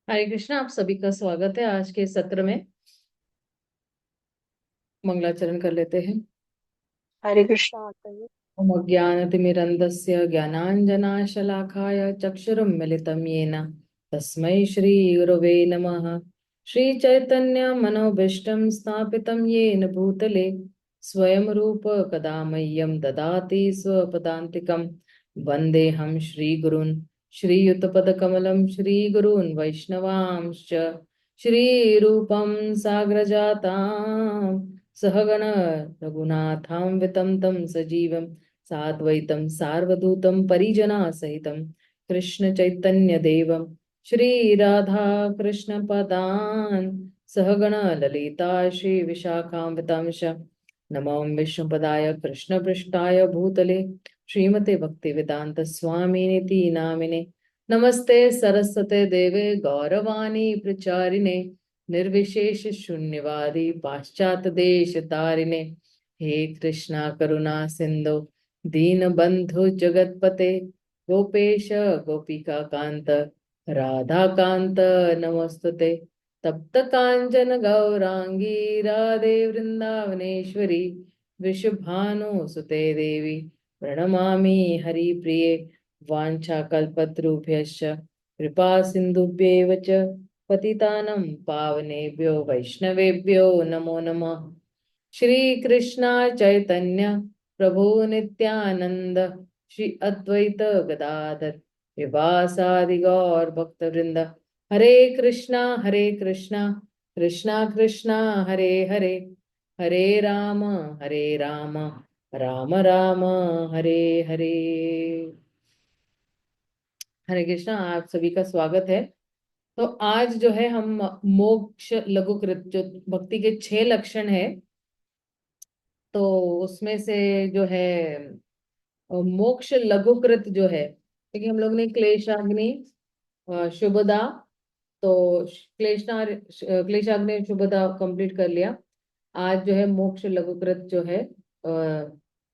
हरे कृष्णा। आप सभी का स्वागत है आज के सत्र में। मंगलाचरण कर लेते हैं। हरे कृष्णा माता जी। ओम अज्ञानतिमिरन्धस्य ज्ञानाञ्जनाशलाकाय चक्षुरुन्मिलितं येन तस्मै श्रीगुरवे नमः। श्रीचैतन्यमनोभीष्टं स्थापितं येन भूतले स्वयं रूप कदा मह्यं ददाति स्वपदान्तिकं। वन्देऽहं श्रीगुरून् श्रीयुतपदकमलं श्रीगुरून् वैष्णवांश्च श्रीरूपं साग्रजातां सहगण रघुनाथान्वितं तं सजीवं साद्वैतं सार्वभौतं परिजनासहितं कृष्ण चैतन्य देवं श्री राधा कृष्ण पदान् सहगण ललिता श्री विशाखान्वितांश नमो विष्णुपदाय कृष्ण पृष्ठाय भूतले श्रीमते भक्ति वेदांत स्वामिनिति नामिने नमस्ते सरस्वते देवे गौरवाणी प्रचारिणे निर्विशेष शून्यवादी पाश्चात देश तारिणे हे कृष्णा करुणा सिंधु दीन बंधु जगतपते गोपेश गोपिका कांत राधा कांत नमस्तुते तप्त कांचन गौरांगी राधे वृंदावनेश्वरी वृषभानुसुते देवी प्रणमामि हरिप्रिये वाञ्छाकल्पतरुभ्यश्च कृपा सिन्धुभ्येव च पतितानं पावनेभ्यो वैष्णवेभ्यो नमो नमः। श्री कृष्णा चैतन्य प्रभु नित्यानंद श्री अद्वैत गदाधर श्रीवासादि गौर भक्त वृंद हरे कृष्णा कृष्णा कृष्णा हरे हरे हरे राम राम राम हरे हरे। हरे कृष्णा। आप सभी का स्वागत है। तो आज जो है हम मोक्ष लघुकृत जो भक्ति के 6 लक्षण है, तो उसमें से जो है मोक्ष लघुकृत जो है, क्योंकि हम लोग ने क्लेशाग्नि शुभदा, तो क्लेशाग्नि शुभदा कंप्लीट कर लिया। आज जो है मोक्ष लघुकृत जो है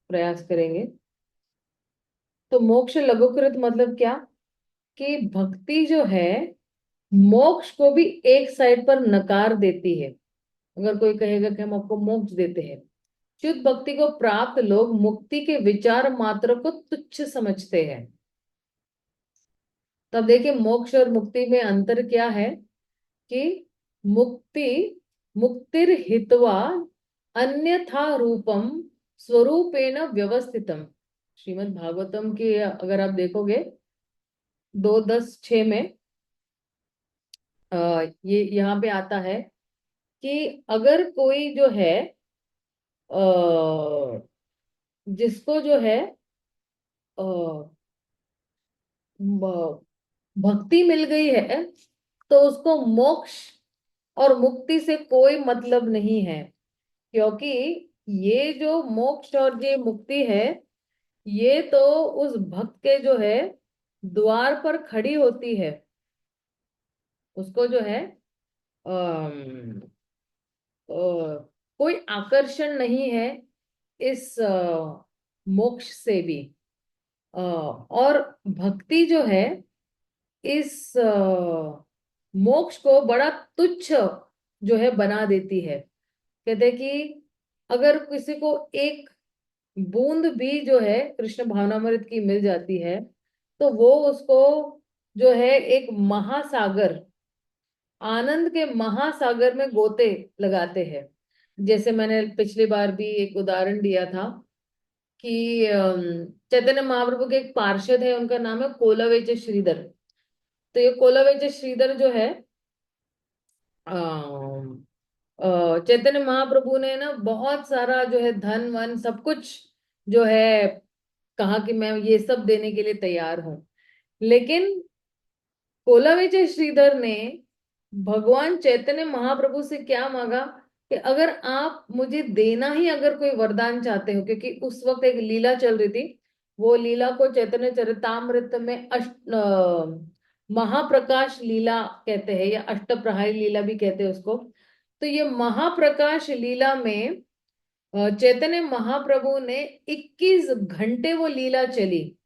प्रयास करेंगे। तो मोक्ष लघुकृत मतलब क्या कि भक्ति जो है मोक्ष को भी एक साइड पर नकार देती है। अगर कोई कहेगा कि हम आपको मोक्ष देते हैं, शुद्ध भक्ति को प्राप्त लोग मुक्ति के विचार मात्र को तुच्छ समझते हैं। तब देखिए मोक्ष और मुक्ति में अंतर क्या है कि मुक्ति मुक्तिर हित्वा अन्यथा रूपम स्वरूपेण व्यवस्थितम। श्रीमद् भागवतम की अगर आप देखोगे 2:10-6 में ये यहाँ पे आता है कि अगर कोई जो है जिसको जो है भक्ति मिल गई है, तो उसको मोक्ष और मुक्ति से कोई मतलब नहीं है। क्योंकि ये जो मोक्ष और ये मुक्ति है, ये तो उस भक्त के जो है द्वार पर खड़ी होती है। उसको जो है अम, कोई आकर्षण नहीं है इस मोक्ष से भी। और भक्ति जो है इस मोक्ष को बड़ा तुच्छ जो है बना देती है। कहते हैं कि अगर किसी को एक बूंद भी जो है कृष्ण भावनामृत की मिल जाती है, तो वो उसको जो है एक महासागर, आनंद के महासागर में गोते लगाते हैं। जैसे मैंने पिछली बार भी एक उदाहरण दिया था कि चैतन्य महाप्रभु के एक पार्षद है, उनका नाम है कोलवेच श्रीधर। तो ये कोलवेच श्रीधर जो है चैतन्य महाप्रभु ने ना बहुत सारा जो है धन वन सब कुछ जो है कहा कि मैं ये सब देने के लिए तैयार हूं। लेकिन कोलावेच श्रीधर ने भगवान चैतन्य महाप्रभु से क्या मांगा कि अगर आप मुझे देना ही अगर कोई वरदान चाहते हो, क्योंकि उस वक्त एक लीला चल रही थी। वो लीला को चैतन्य चरितामृत में महाप्रकाश लीला कहते हैं, या अष्टप्रहरी लीला भी कहते हैं उसको। तो ये महाप्रकाश लीला में चैतन्य महाप्रभु ने 21 घंटे वो लीला चली,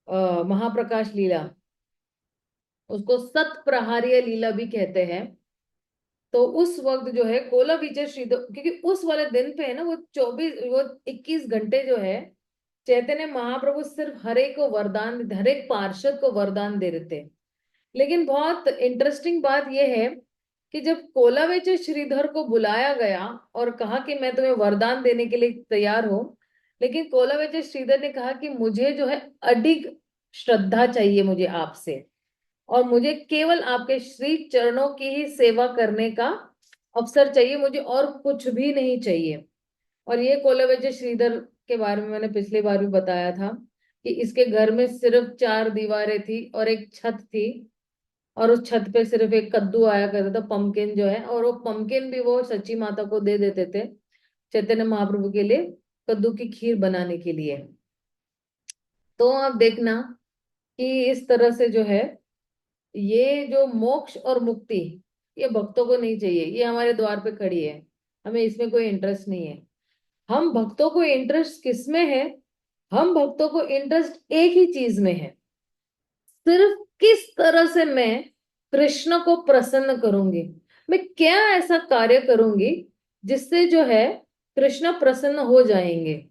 महाप्रकाश लीला। उसको सत प्रहारीय लीला भी कहते हैं। तो उस वक्त जो है कोला विजय श्रीधर, क्योंकि उस वाले दिन पे है ना, वो 21 घंटे जो है चैतन्य महाप्रभु सिर्फ हरे को वरदान, हर एक पार्षद को वरदान दे रहे थे। लेकिन बहुत इंटरेस्टिंग बात यह है कि जब कोलावेचे श्रीधर को बुलाया गया और कहा कि मैं तुम्हें वरदान देने के लिए तैयार हूं, लेकिन कोलावेचे श्रीधर ने कहा कि मुझे जो है अडिग श्रद्धा चाहिए मुझे आपसे, और मुझे केवल आपके श्री चरणों की ही सेवा करने का अवसर चाहिए, मुझे और कुछ भी नहीं चाहिए। और ये कोलावेचे श्रीधर के बारे में मैंने पिछली बार भी बताया था कि इसके घर में सिर्फ 4 दीवारें थी और एक छत थी, और उस छत पे सिर्फ एक कद्दू आया करता था, पंपकिन जो है, और वो पंपकिन भी वो सच्ची माता को दे देते थे चैतन्य महाप्रभु के लिए, कद्दू की खीर बनाने के लिए। तो आप देखना कि इस तरह से जो है ये जो मोक्ष और मुक्ति, ये भक्तों को नहीं चाहिए, ये हमारे द्वार पे खड़ी है, हमें इसमें कोई इंटरेस्ट नहीं है। हम भक्तों को इंटरेस्ट किस में है? हम भक्तों को इंटरेस्ट एक ही चीज में है, सिर्फ किस तरह से मैं कृष्ण को प्रसन्न करूंगी, मैं क्या ऐसा कार्य करूंगी जिससे जो है कृष्ण प्रसन्न हो जाएंगे,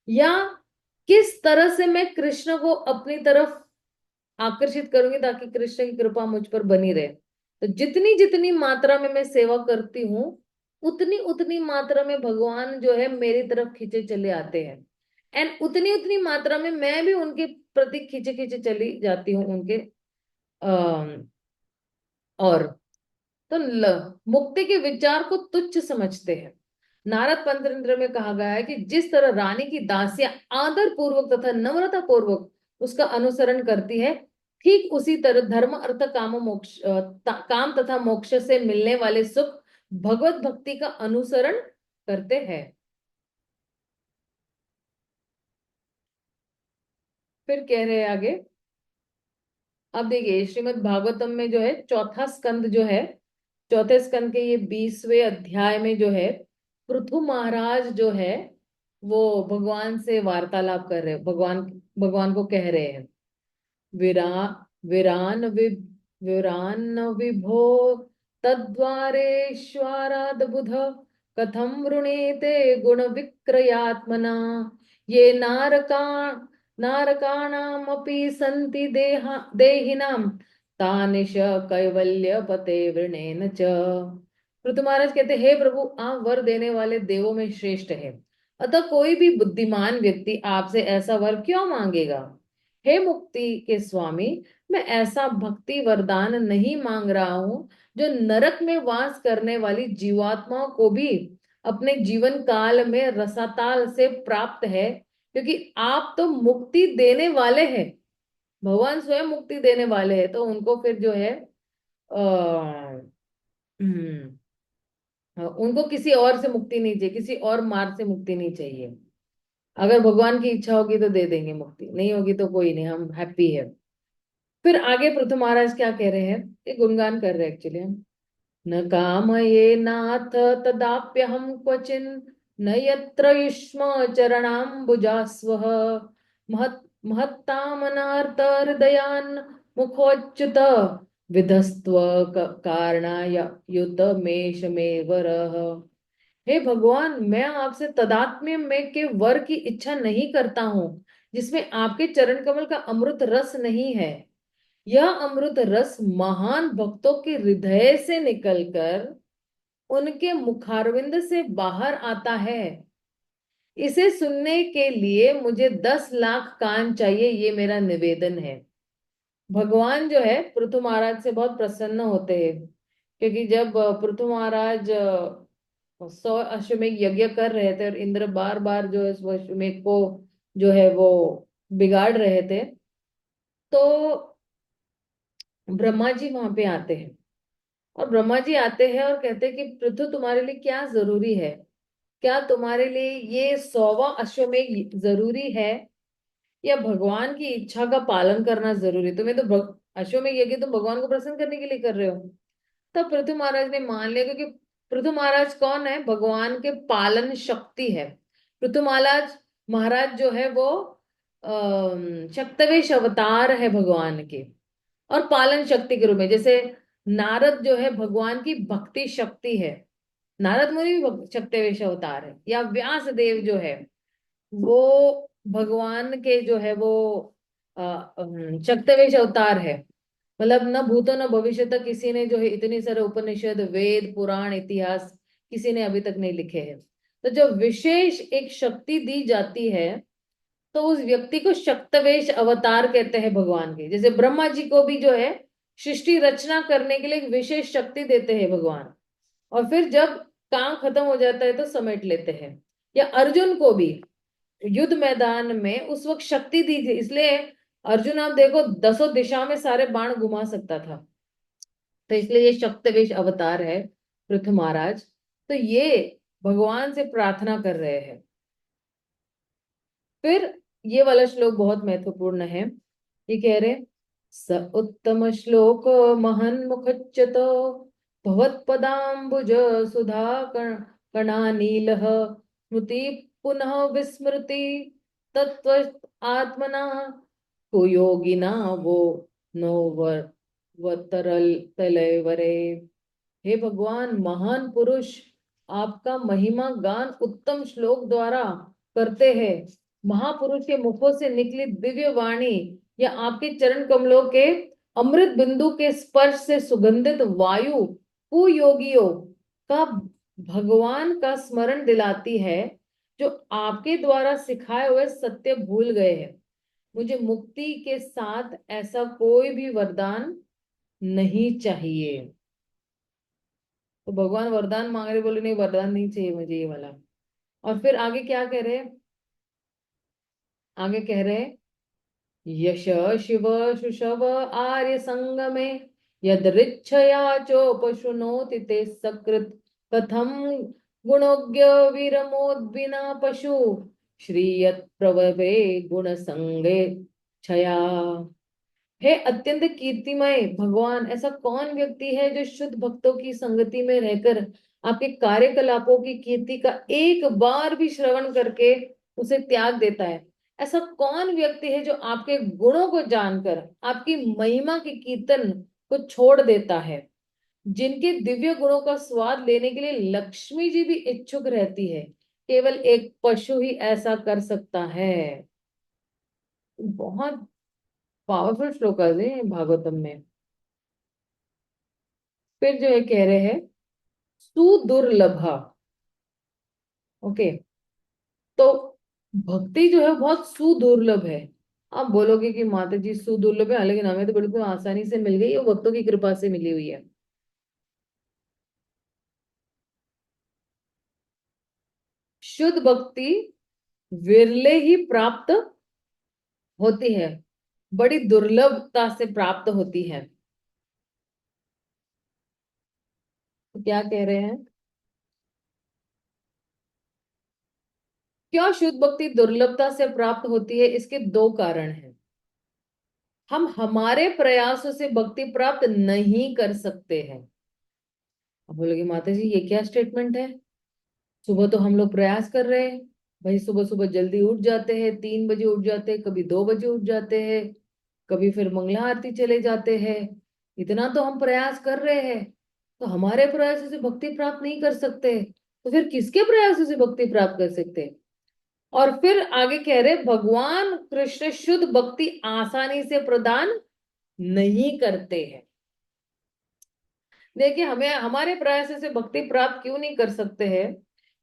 या किस तरह से मैं कृष्ण को अपनी तरफ आकर्षित करूंगी ताकि कृष्ण की कृपा मुझ पर बनी रहे। तो जितनी जितनी मात्रा में मैं सेवा करती हूँ, उतनी उतनी मात्रा में भगवान जो है मेरी तरफ खींचे चले आते हैं, एंड उतनी उतनी मात्रा में मैं भी उनके प्रति खींचे खींचे चली जाती हूँ उनके। अः और तो मुक्ति के विचार को तुच्छ समझते हैं। नारद पंचतंत्र में कहा गया है कि जिस तरह रानी की दासियां आदर पूर्वक तथा नम्रता पूर्वक उसका अनुसरण करती है, ठीक उसी तरह धर्म अर्थ काम मोक्ष काम तथा मोक्ष से मिलने वाले सुख भगवत भक्ति का अनुसरण करते हैं। फिर कह रहे हैं आगे, अब देखिए श्रीमद् भागवतम में जो है चौथा स्कंद जो है, चौथे स्कंद के ये 20वें अध्याय में जो है पृथु महाराज जो है वो भगवान से वार्तालाप कर रहे हैं, भगवान भगवान को कह रहे हैं, विरा विरान वि विरान विभो तद्वारेश्वराद बुध कथम वृणीते गुण विक्रयात्मना ये नारकाणामपि सन्ति देहिनाम तानिश कैवल्य पते वृणेन च। पृथु महाराज कहते, हे प्रभु, आप वर देने वाले देवों में श्रेष्ठ है, अतः कोई भी बुद्धिमान व्यक्ति आपसे ऐसा वर क्यों मांगेगा? हे मुक्ति के स्वामी, मैं ऐसा भक्ति वरदान नहीं मांग रहा हूं जो नरक में वास करने वाली जीवात्माओं को भी अपने जीवन काल में रसाताल से प्राप्त है, क्योंकि आप तो मुक्ति देने वाले हैं, भगवान स्वयं मुक्ति देने वाले हैं, तो उनको फिर जो है उनको किसी और से मुक्ति नहीं चाहिए, किसी और मार्ग से मुक्ति नहीं चाहिए। अगर भगवान की इच्छा होगी तो दे देंगे मुक्ति, नहीं होगी तो कोई नहीं, हम हैप्पी है। फिर आगे पृथु महाराज क्या कह रहे हैं, ये गुणगान कर रहे हैं एक्चुअली हम। न कामये नाथ तदाप्यहं क्वचिन न यत्र युष्म चरणाम्बुजास्वः महत् महत्तामनार्थ हृदयान् मुखोच्युत विधस्त्व कारणाय युत मेष मे वरः। हे भगवान, मैं आपसे तदात्म्य में के वर की इच्छा नहीं करता हूँ जिसमें आपके चरण कमल का अमृत रस नहीं है। यह अमृत रस महान भक्तों के हृदय से निकलकर उनके मुखारविंद से बाहर आता है। इसे सुनने के लिए मुझे 10 लाख कान चाहिए, ये मेरा निवेदन है। भगवान जो है पृथु महाराज से बहुत प्रसन्न होते हैं, क्योंकि जब पृथु महाराज 100 अश्वमेध यज्ञ कर रहे थे और इंद्र बार बार जो है इस अश्वमेध को जो है वो बिगाड़ रहे थे, तो ब्रह्मा जी वहां पे आते हैं, और ब्रह्मा जी आते हैं और कहते हैं कि पृथु, तुम्हारे लिए क्या जरूरी है? क्या तुम्हारे लिए ये 100वां अश्वमेध जरूरी है, या भगवान की इच्छा का पालन करना जरूरी है? तुम्हें तो अश्वमेध यज्ञ तुम भगवान को प्रसन्न करने के लिए कर रहे हो। तब पृथु महाराज ने मान लिया, क्योंकि पृथु महाराज कौन है? भगवान के पालन शक्ति है। पृथु महाराज महाराज जो है वो शक्तवेश अवतार है भगवान के, और पालन शक्ति के रूप में, जैसे नारद जो है भगवान की भक्ति शक्ति है, नारद मुनि भी शक्तिवेश अवतार है, या व्यास देव जो है वो भगवान के जो है वो शक्तिवेश अवतार है। मतलब न भूतो न भविष्य तक किसी ने जो है इतने सारे उपनिषद वेद पुराण इतिहास किसी ने अभी तक नहीं लिखे हैं। तो जब विशेष एक शक्ति दी जाती है तो उस व्यक्ति को शक्तवेश अवतार कहते हैं भगवान के। जैसे ब्रह्मा जी को भी जो है सृष्टि रचना करने के लिए एक विशेष शक्ति देते हैं भगवान, और फिर जब काम खत्म हो जाता है तो समेट लेते हैं। या अर्जुन को भी युद्ध मैदान में उस वक्त शक्ति दी थी, इसलिए अर्जुन आप देखो दसों दिशा में सारे बाण घुमा सकता था। तो इसलिए ये शक्तवेश अवतार है पृथु महाराज। तो ये भगवान से प्रार्थना कर रहे हैं। फिर ये वाला श्लोक बहुत महत्वपूर्ण है। ये कह रहे, स उत्तम श्लोक महन मुखच्यतो भवत्पदाम्बुज सुधा कणानीलः स्मृति पुनः विस्मृति तत्व आत्मना कुयोगिना वो नो वतरल तलैवरे। हे भगवान, महान पुरुष आपका महिमा गान उत्तम श्लोक द्वारा करते हैं। महापुरुष के मुखों से निकली दिव्य वाणी या आपके चरण कमलों के अमृत बिंदु के स्पर्श से सुगंधित वायु कुयोगियों का भगवान का स्मरण दिलाती है, जो आपके द्वारा सिखाए हुए सत्य भूल गए हैं। मुझे मुक्ति के साथ ऐसा कोई भी वरदान नहीं चाहिए। तो भगवान वरदान मांग रहे, बोले नहीं वरदान नहीं चाहिए मुझे ये वाला। और फिर आगे क्या कह रहे, आगे कह रहे, यश शिव शुशव आर्य संगमे यदृच्छया चोपशृणोति ते सकृत कथम गुणोज्ञ विरमोद्विना पशु श्रीयत प्रभवे गुण संगे छया। हे अत्यंत कीर्तिमय भगवान, ऐसा कौन व्यक्ति है जो शुद्ध भक्तों की संगति में रहकर आपके कार्यकलापों की कीर्ति का एक बार भी श्रवण करके उसे त्याग देता है? ऐसा कौन व्यक्ति है जो आपके गुणों को जानकर आपकी महिमा के कीर्तन को छोड़ देता है? जिनके दिव्य गुणों का स्वाद लेने के लिए लक्ष्मी जी भी इच्छुक रहती है, केवल एक पशु ही ऐसा कर सकता है। बहुत पावरफुल श्लोक है भागवतम में। फिर जो है कह रहे हैं सुदुर्लभा। ओके, तो भक्ति जो है बहुत सुदुर्लभ है। आप बोलोगे कि माता जी सुदुर्लभ है, लेकिन हमें तो बिल्कुल आसानी से मिल गई, वो भक्तों की कृपा से मिली हुई है। शुद्ध भक्ति विरले ही प्राप्त होती है, बड़ी दुर्लभता से प्राप्त होती है। तो क्या कह रहे हैं, क्यों शुद्ध भक्ति दुर्लभता से प्राप्त होती है? इसके दो कारण हैं। हम हमारे प्रयासों से भक्ति प्राप्त नहीं कर सकते हैं। अब बोलोगे माता जी ये क्या स्टेटमेंट है? सुबह तो हम लोग प्रयास कर रहे हैं भाई, सुबह सुबह जल्दी उठ जाते हैं, 3 बजे उठ जाते हैं, कभी 2 बजे उठ जाते हैं, कभी फिर मंगला आरती चले जाते हैं। इतना तो हम प्रयास कर रहे हैं, तो हमारे प्रयासों से भक्ति प्राप्त नहीं कर सकते, तो फिर किसके प्रयासों से भक्ति प्राप्त कर सकते? और फिर आगे कह रहे भगवान कृष्ण शुद्ध भक्ति आसानी से प्रदान नहीं करते हैं। देखिए, हमें हमारे प्रयासों से भक्ति प्राप्त क्यों नहीं कर सकते हैं?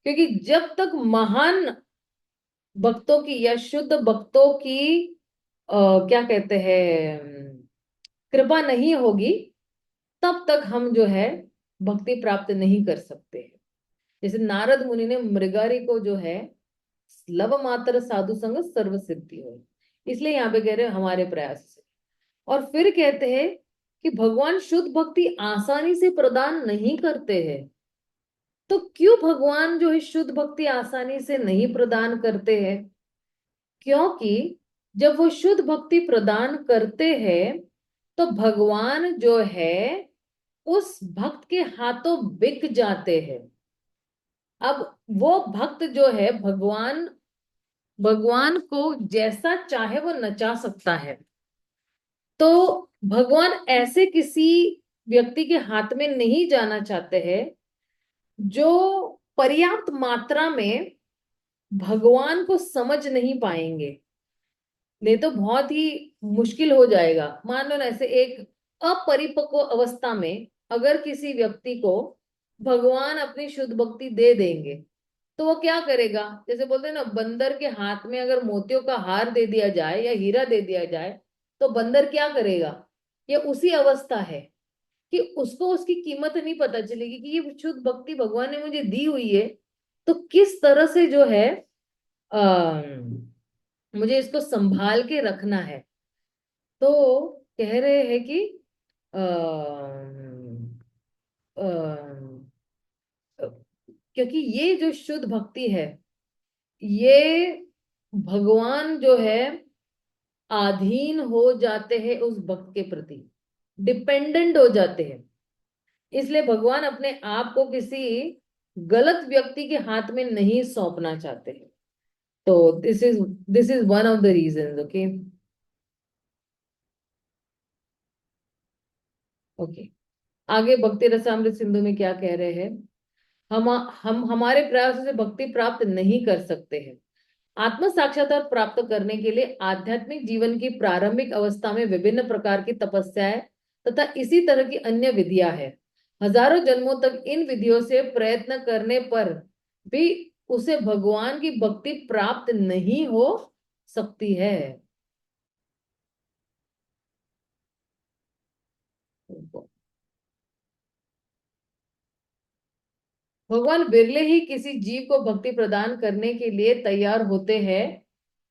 क्योंकि जब तक महान भक्तों की या शुद्ध भक्तों की क्या कहते हैं कृपा नहीं होगी, तब तक हम जो है भक्ति प्राप्त नहीं कर सकते। जैसे नारद मुनि ने मृगारी को जो है लव मात्र साधु संग सर्व सिद्धि हो, इसलिए यहाँ पे कह रहे हैं हमारे प्रयास से। और फिर कहते हैं कि भगवान शुद्ध भक्ति आसानी से प्रदान नहीं करते हैं। तो क्यों भगवान जो है शुद्ध भक्ति आसानी से नहीं प्रदान करते हैं? क्योंकि जब वो शुद्ध भक्ति प्रदान करते हैं तो भगवान जो है उस भक्त के हाथों बिक जाते हैं। अब वो भक्त जो है भगवान भगवान को जैसा चाहे वो नचा सकता है। तो भगवान ऐसे किसी व्यक्ति के हाथ में नहीं जाना चाहते हैं जो पर्याप्त मात्रा में भगवान को समझ नहीं पाएंगे। नहीं तो बहुत ही मुश्किल हो जाएगा। मान लो ना, ऐसे एक अपरिपक्व अवस्था में अगर किसी व्यक्ति को भगवान अपनी शुद्ध भक्ति दे देंगे तो वो क्या करेगा? जैसे बोलते हैं ना, बंदर के हाथ में अगर मोतियों का हार दे दिया जाए या हीरा दे दिया जाए तो बंदर क्या करेगा? ये उसी अवस्था है कि उसको उसकी कीमत नहीं पता चलेगी कि ये शुद्ध भक्ति भगवान ने मुझे दी हुई है, तो किस तरह से जो है मुझे इसको संभाल के रखना है। तो कह रहे हैं कि अम, अम, क्योंकि ये जो शुद्ध भक्ति है, ये भगवान जो है अधीन हो जाते हैं उस भक्त के प्रति, डिपेंडेंट हो जाते हैं। इसलिए भगवान अपने आप को किसी गलत व्यक्ति के हाथ में नहीं सौंपना चाहते हैं। तो this is one of the reasons. Okay, okay. आगे भक्ति रसामृत सिंधु में क्या कह रहे हैं? हम हमारे प्रयासों से भक्ति प्राप्त नहीं कर सकते हैं। आत्म साक्षात्कार प्राप्त करने के लिए आध्यात्मिक जीवन की प्रारंभिक अवस्था में विभिन्न प्रकार की तपस्याएं तथा इसी तरह की अन्य विधियां हैं। हजारों जन्मों तक इन विधियों से प्रयत्न करने पर भी उसे भगवान की भक्ति प्राप्त नहीं हो सकती है। भगवान बिरले ही किसी जीव को भक्ति प्रदान करने के लिए तैयार होते हैं,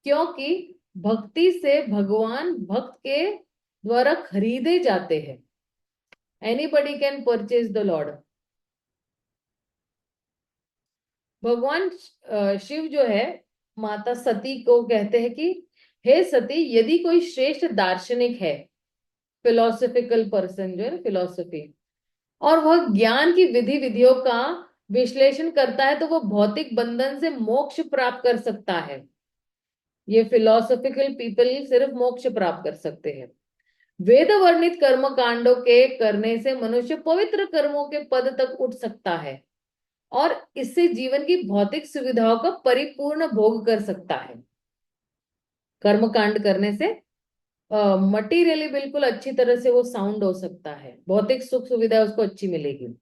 क्योंकि भक्ति से भगवान भक्त के द्वारा खरीदे जाते हैं। Anybody can purchase the Lord. भगवान शिव जो है माता सती को कहते हैं कि हे सती, यदि कोई श्रेष्ठ दार्शनिक है, फिलोसफिकल पर्सन जो है ना, फिलोसफी, और वह ज्ञान की विधि विधियों का विश्लेषण करता है तो वह भौतिक बंधन से मोक्ष प्राप्त कर सकता है। ये फिलोसफिकल पीपल सिर्फ मोक्ष प्राप्त कर सकते हैं। वेद वर्णित कर्म कांडों के करने से मनुष्य पवित्र कर्मों के पद तक उठ सकता है और इससे जीवन की भौतिक सुविधाओं का परिपूर्ण भोग कर सकता है। कर्म कांड करने से मटीरियली बिल्कुल अच्छी तरह से वो साउंड हो सकता है, भौतिक सुख सुविधा उसको अच्छी मिलेगी।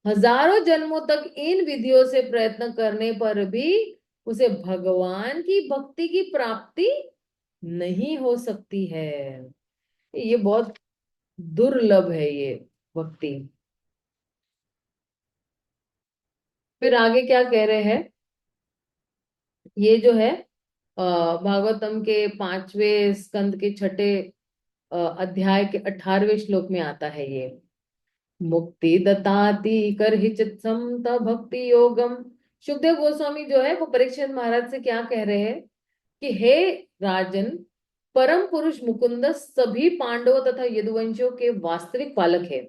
हजारों जन्मों तक इन विधियों से प्रयत्न करने पर भी उसे भगवान की भक्ति की प्राप्ति नहीं हो सकती है। ये बहुत दुर्लभ है ये भक्ति। फिर आगे क्या कह रहे हैं? ये जो है भागवतम के 5वें स्कंद के छठे अध्याय के 18वें श्लोक में आता है ये। मुक्ति दताति करहिचित समत भक्ति योगम। सुखदेव गोस्वामी जो है वो परीक्षित महाराज से क्या कह रहे हैं कि हे राजन, परम पुरुष मुकुंद सभी पांडवों तथा यदुवंशियों के वास्तविक पालक है।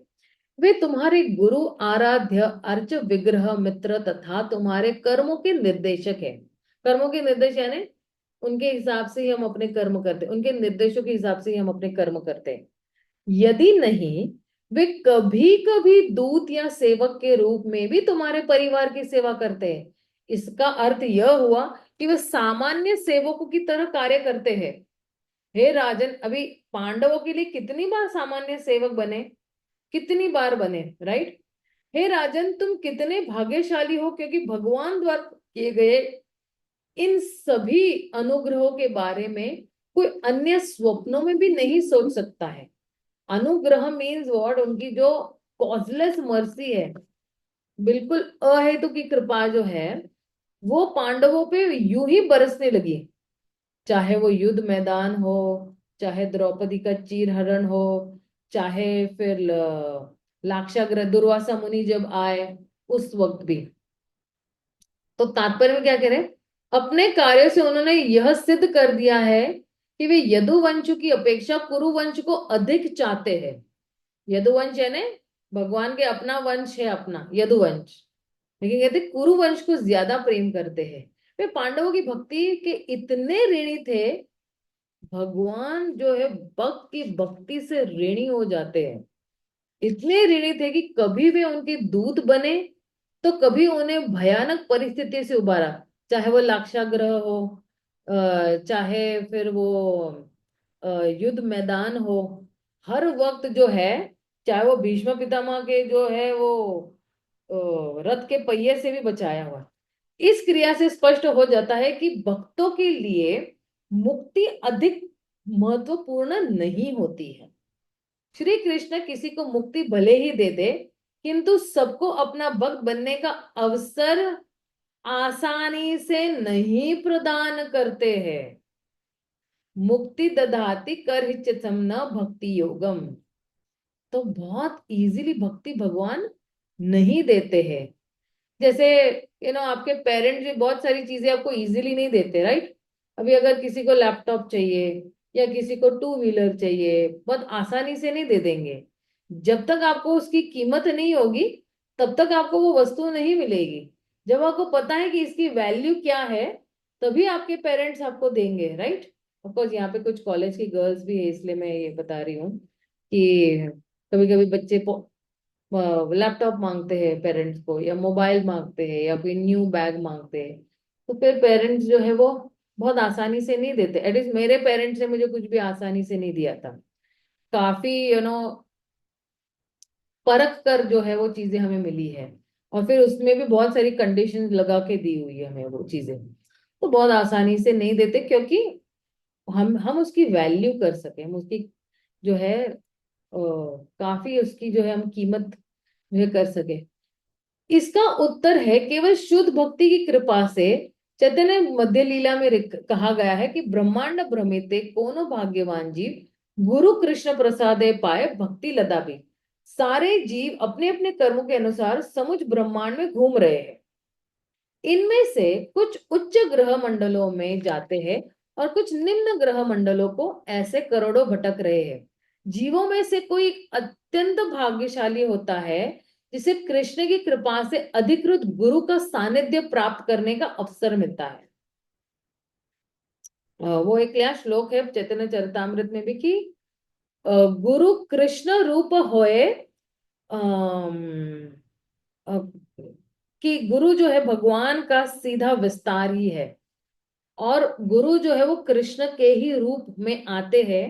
वे तुम्हारे गुरु, आराध्य, अर्च, विग्रह, मित्र तथा तुम्हारे कर्मों के निर्देशक है। कर्मों के निर्देश यानी उनके हिसाब से ही हम अपने कर्म करते हैं, उनके निर्देशों के हिसाब से ही हम अपने कर्म करते हैं। यदि नहीं, वे कभी कभी दूत या सेवक के रूप में भी तुम्हारे परिवार की सेवा करते हैं। इसका अर्थ यह हुआ कि वे सामान्य सेवकों की तरह कार्य करते हैं। हे राजन, अभी पांडवों के लिए कितनी बार सामान्य सेवक बने, कितनी बार बने, राइट? हे राजन, तुम कितने भाग्यशाली हो, क्योंकि भगवान द्वारा किए गए इन सभी अनुग्रहों के बारे में कोई अन्य स्वप्नों में भी नहीं सोच सकता है। अनुग्रह मीन्स व्हाट? उनकी जो कॉजलेस मर्सी है, बिल्कुल अहेतु की कृपा जो है, वो पांडवों पे यूं ही बरसने लगी। चाहे वो युद्ध मैदान हो, चाहे द्रौपदी का चीरहरण हो, चाहे फिर लाक्षागृह दुर्वासा मुनि जब आए उस वक्त भी। तो तात्पर्य में क्या कह रहे हैं? अपने कार्यों से उन्होंने यह सिद्ध कर दिया है कि वे यदुवंश की अपेक्षा कुरुवंश को अधिक चाहते हैं। यदुवंश यानी भगवान के अपना वंश है, अपना यदुवंश, लेकिन कहते कुरुवंश को ज्यादा प्रेम करते हैं। वे पांडवों की भक्ति के इतने ऋणी थे भगवान जो है भक्त की भक्ति से ऋणी हो जाते हैं। इतने ऋणी थे कि कभी वे उनके दूत बने तो कभी उन्हें भयानक परिस्थिति से उबारा। चाहे वो लाक्षागृह हो, चाहे फिर वो अ, युद्ध मैदान हो, हर वक्त जो है, चाहे वो भीष्म पितामह के जो है वो रथ के पहिए से भी बचाया हुआ। इस क्रिया से स्पष्ट हो जाता है कि भक्तों के लिए मुक्ति अधिक महत्वपूर्ण नहीं होती है। श्री कृष्ण किसी को मुक्ति भले ही दे दे, किंतु सबको अपना भक्त बनने का अवसर आसानी से नहीं प्रदान करते हैं। मुक्ति दधाति करहिचितम न भक्ति योगम। तो बहुत इजीली भक्ति भगवान नहीं देते हैं। जैसे आपके पेरेंट्स भी बहुत सारी चीजें आपको इजीली नहीं देते, राइट। अभी अगर किसी को लैपटॉप चाहिए या किसी को टू व्हीलर चाहिए, बहुत आसानी से नहीं दे देंगे। जब तक आपको उसकी कीमत नहीं होगी, तब तक आपको वो वस्तु नहीं मिलेगी। जब आपको पता है कि इसकी वैल्यू क्या है, तभी आपके पेरेंट्स आपको देंगे, राइट। ऑफकोर्स यहाँ पे कुछ कॉलेज की गर्ल्स भी है, इसलिए मैं ये बता रही हूँ कि कभी कभी बच्चे लैपटॉप मांगते हैं पेरेंट्स को, या मोबाइल मांगते हैं, या कोई न्यू बैग मांगते हैं। तो फिर पेरेंट्स जो है वो बहुत आसानी से नहीं देते। एटलीस्ट मेरे पेरेंट्स ने मुझे कुछ भी आसानी से नहीं दिया था। काफी परख कर जो है वो चीजें हमें मिली है। और फिर उसमें भी बहुत सारी कंडीशंस लगा के दी हुई है हमें वो चीजें। तो बहुत आसानी से नहीं देते, क्योंकि हम उसकी वैल्यू कर सके, हम उसकी जो है काफी उसकी जो है हम कीमत जो है कर सके। इसका उत्तर है केवल शुद्ध भक्ति की कृपा से। चैतन्य मध्य लीला में कहा गया है कि ब्रह्मांड भ्रमिते कोनो भाग्यवान जीव गुरु कृष्ण प्रसादे पाए भक्ति लदा भी। सारे जीव अपने अपने कर्मों के अनुसार समुच ब्रह्मांड में घूम रहे हैं। इनमें से कुछ उच्च ग्रह मंडलों में जाते हैं और कुछ निम्न ग्रह मंडलों को ऐसे करोड़ों भटक रहे हैं। जीवों में से कोई अत्यंत भाग्यशाली होता है जिसे कृष्ण की कृपा से अधिकृत गुरु का सानिध्य प्राप्त करने का अवसर मिलता है। वो एक क्या श्लोक है चैतन्य चरितामृत में भी कि गुरु कृष्ण रूप होए, अम, अ, कि गुरु जो है भगवान का सीधा विस्तार ही है। और गुरु जो है वो कृष्ण के ही रूप में आते हैं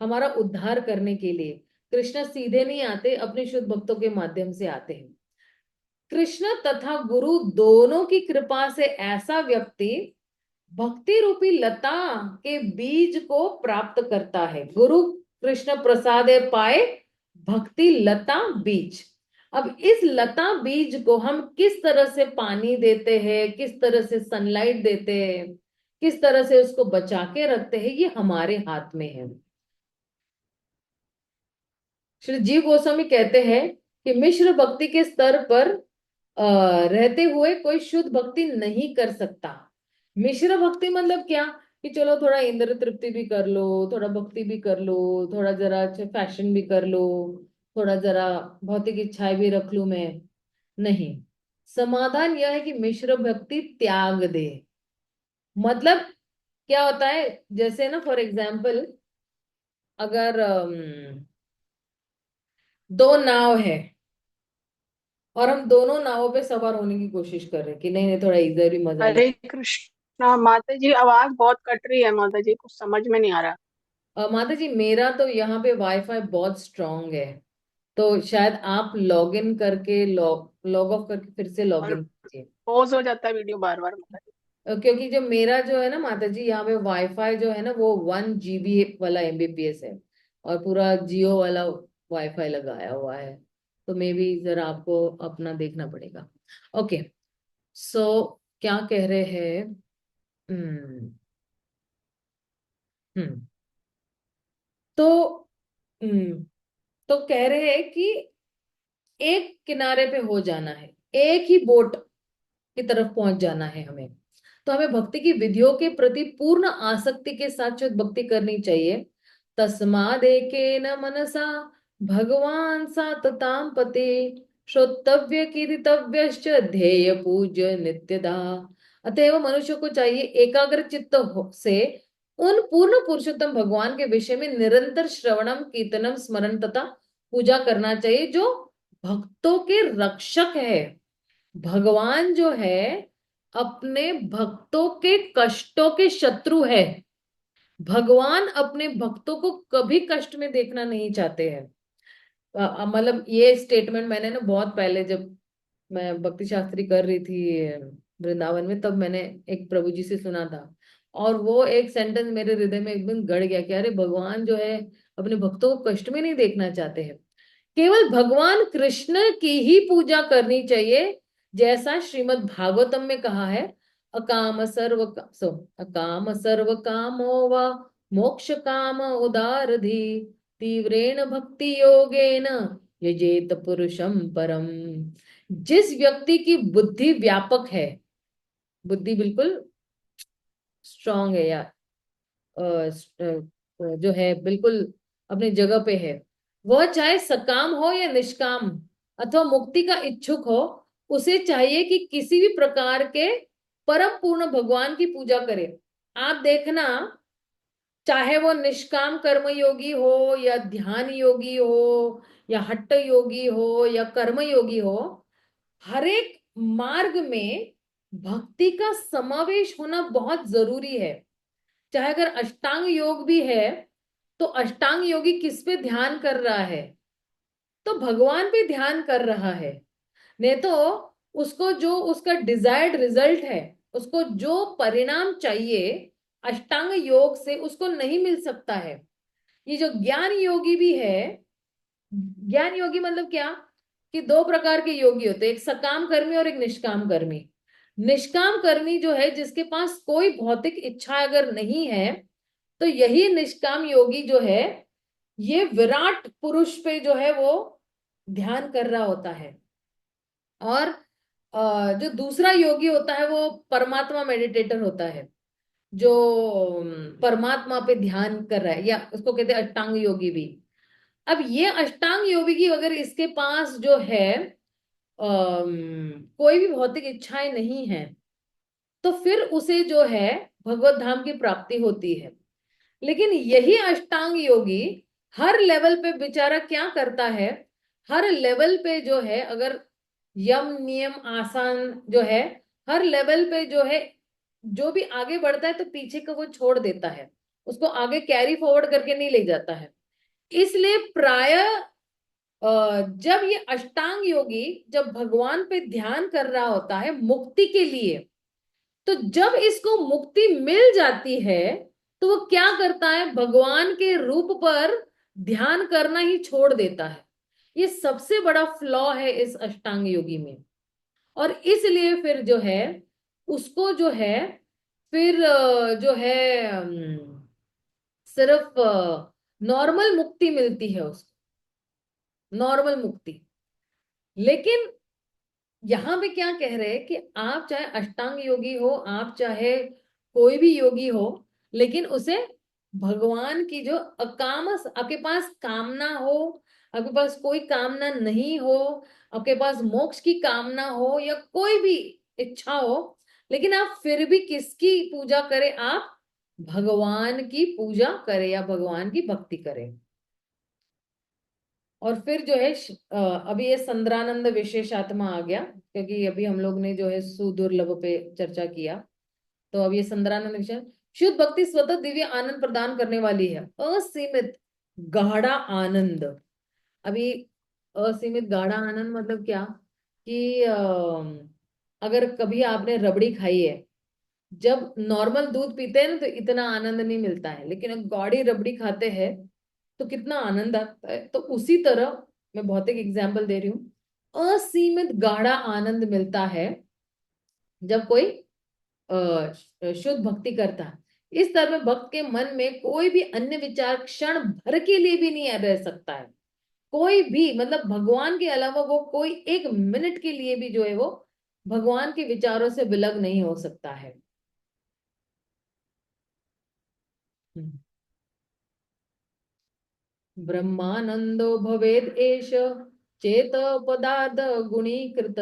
हमारा उद्धार करने के लिए। कृष्ण सीधे नहीं आते, अपने शुद्ध भक्तों के माध्यम से आते हैं। कृष्ण तथा गुरु दोनों की कृपा से ऐसा व्यक्ति भक्ति रूपी लता के बीज को प्राप्त करता है। गुरु कृष्ण प्रसादे पाए भक्ति लता बीज। अब इस लता बीज को हम किस तरह से पानी देते हैं, किस तरह से सनलाइट देते हैं, किस तरह से उसको बचा के रखते हैं, ये हमारे हाथ में है। श्री जीव गोस्वामी कहते हैं कि मिश्र भक्ति के स्तर पर रहते हुए कोई शुद्ध भक्ति नहीं कर सकता। मिश्र भक्ति मतलब क्या, कि चलो थोड़ा इंद्र तृप्ति भी कर लो, थोड़ा भक्ति भी कर लो, थोड़ा जरा फैशन भी कर लो, थोड़ा जरा भौतिक इच्छाएं भी रख लूं मैं। नहीं, समाधान यह है कि मिश्र भक्ति त्याग दे। मतलब क्या होता है, जैसे ना फॉर एग्जाम्पल, अगर दो नाव है और हम दोनों नावों पे सवार होने की कोशिश कर रहे हैं कि नहीं नहीं थोड़ा इधर ही मजा ले। हरे कृष्णा माता जी, आवाज बहुत कट रही है माता जी, कुछ समझ में नहीं आ रहा। माता जी मेरा तो यहाँ पे वाईफाई बहुत स्ट्रांग है, तो शायद आप लॉग इन करके लॉग ऑफ करके फिर से लॉग और इन कीजिए। पॉज हो जाता है वीडियो बार बार माता जी। क्योंकि जो मेरा जो है ना माता जी, यहाँ पे वाईफाई जो है ना वो 1 GB वाला एमबीपीएस है, और पूरा जियो वाला वाईफाई लगाया हुआ है। तो मे बी जरा आपको अपना देखना पड़ेगा। ओके, सो क्या कह रहे हैं। हम्म हम्म तो हम्म तो कह रहे हैं कि एक किनारे पे हो जाना है, एक ही बोट की तरफ पहुंच जाना है हमें। तो हमें भक्ति की विधियों के प्रति पूर्ण आसक्ति के साथ शुद्ध भक्ति करनी चाहिए। तस्मादेकेन मनसा भगवान सातताम पते, श्रोतव्य कीर्तव्यश्च ध्येय पूज्य नित्यदा। अतएव मनुष्य को चाहिए एकाग्र चित्त से उन पूर्ण पुरुषोत्तम भगवान के विषय में निरंतर श्रवणम कीर्तनम स्मरण तथा पूजा करना चाहिए, जो भक्तों के रक्षक है। भगवान जो है अपने भक्तों के कष्टों के शत्रु है। भगवान अपने भक्तों को कभी कष्ट में देखना नहीं चाहते हैं। मतलब ये स्टेटमेंट मैंने ना बहुत पहले, जब मैं भक्ति शास्त्री कर रही थी वृंदावन में, तब मैंने एक प्रभु जी से सुना था। और वो एक सेंटेंस मेरे हृदय में एकदम गड़ गया कि अरे भगवान जो है अपने भक्तों को कष्ट में नहीं देखना चाहते हैं। केवल भगवान कृष्ण की ही पूजा करनी चाहिए, जैसा श्रीमद् भागवतम में कहा है। अकाम सर्व कामो वा मोक्ष काम उदारधि तीव्रेण भक्ति योगेन यजेत पुरुषम परम। जिस व्यक्ति की बुद्धि व्यापक है, बुद्धि बिल्कुल स्ट्रांग है यार, जो है बिल्कुल अपनी जगह पे है, वह चाहे सकाम हो या निष्काम अथवा मुक्ति का इच्छुक हो, उसे चाहिए कि किसी भी प्रकार के परम पूर्ण भगवान की पूजा करे। आप देखना, चाहे वो निष्काम कर्म योगी हो या ध्यान योगी हो या हट्ट योगी हो या कर्म योगी हो, हर एक मार्ग में भक्ति का समावेश होना बहुत जरूरी है। चाहे अगर अष्टांग योग भी है, तो अष्टांग योगी किस पे ध्यान कर रहा है? तो भगवान पे ध्यान कर रहा है। नहीं तो उसको जो उसका डिजायर्ड रिजल्ट है, उसको जो परिणाम चाहिए अष्टांग योग से, उसको नहीं मिल सकता है। ये जो ज्ञान योगी भी है, ज्ञान योगी मतलब क्या, कि दो प्रकार के योगी होते हैं, एक सकाम कर्मी और एक निष्काम कर्मी। निष्काम कर्मी जो है, जिसके पास कोई भौतिक इच्छा अगर नहीं है, तो यही निष्काम योगी जो है, ये विराट पुरुष पे जो है वो ध्यान कर रहा होता है। और जो दूसरा योगी होता है वो परमात्मा मेडिटेटर होता है, जो परमात्मा पे ध्यान कर रहा है, या उसको कहते हैं अष्टांग योगी भी। अब ये अष्टांग योगी की अगर इसके पास जो है कोई भी भौतिक इच्छाएं नहीं है, तो फिर उसे जो है भगवत धाम की प्राप्ति होती है। लेकिन यही अष्टांग योगी हर लेवल पे बेचारा क्या करता है, हर लेवल पे जो है अगर यम नियम आसान जो है, हर लेवल पे जो है जो भी आगे बढ़ता है तो पीछे का वो छोड़ देता है, उसको आगे कैरी फॉरवर्ड करके नहीं ले जाता है। इसलिए प्राय जब ये अष्टांग योगी जब भगवान पे ध्यान कर रहा होता है मुक्ति के लिए, तो जब इसको मुक्ति मिल जाती है, तो वो क्या करता है, भगवान के रूप पर ध्यान करना ही छोड़ देता है। ये सबसे बड़ा फ्लॉ है इस अष्टांग योगी में। और इसलिए फिर जो है उसको जो है फिर जो है सिर्फ नॉर्मल मुक्ति मिलती है उसको, नॉर्मल मुक्ति। लेकिन यहाँ पे क्या कह रहे हैं कि आप चाहे अष्टांग योगी हो, आप चाहे कोई भी योगी हो, लेकिन उसे भगवान की जो अकाम, आपके पास कामना हो, आपके पास कोई कामना नहीं हो, आपके पास मोक्ष की कामना हो या कोई भी इच्छा हो, लेकिन आप फिर भी किसकी पूजा करें, आप भगवान की पूजा करें या भगवान की भक्ति करें। और फिर जो है अभी ये संद्रानंद विशेषात्मा आ गया, क्योंकि अभी हम लोग ने जो है सुदुर्लभ पे चर्चा किया। तो अब ये संद्रानंद विषय, शुद्ध भक्ति स्वतः दिव्य आनंद प्रदान करने वाली है, असीमित गाढ़ा आनंद। अभी असीमित गाढ़ा आनंद मतलब क्या, कि अगर कभी आपने रबड़ी खाई है, जब नॉर्मल दूध पीते हैं ना तो इतना आनंद नहीं मिलता है, लेकिन अगर गौड़ी रबड़ी खाते हैं तो कितना आनंद आता है। तो उसी तरह मैं भौतिक एग्जाम्पल दे रही हूँ, असीमित गाढ़ा आनंद मिलता है जब कोई शुद्ध भक्ति करता है। इस तरह में भक्त के मन में कोई भी अन्य विचार क्षण भर के लिए भी नहीं रह सकता है। कोई भी मतलब भगवान के अलावा वो कोई एक मिनट के लिए भी जो है वो भगवान के विचारों से विलग नहीं हो सकता है। ब्रह्मानंदो भवेद एष चेत पदार्थ गुणीकृत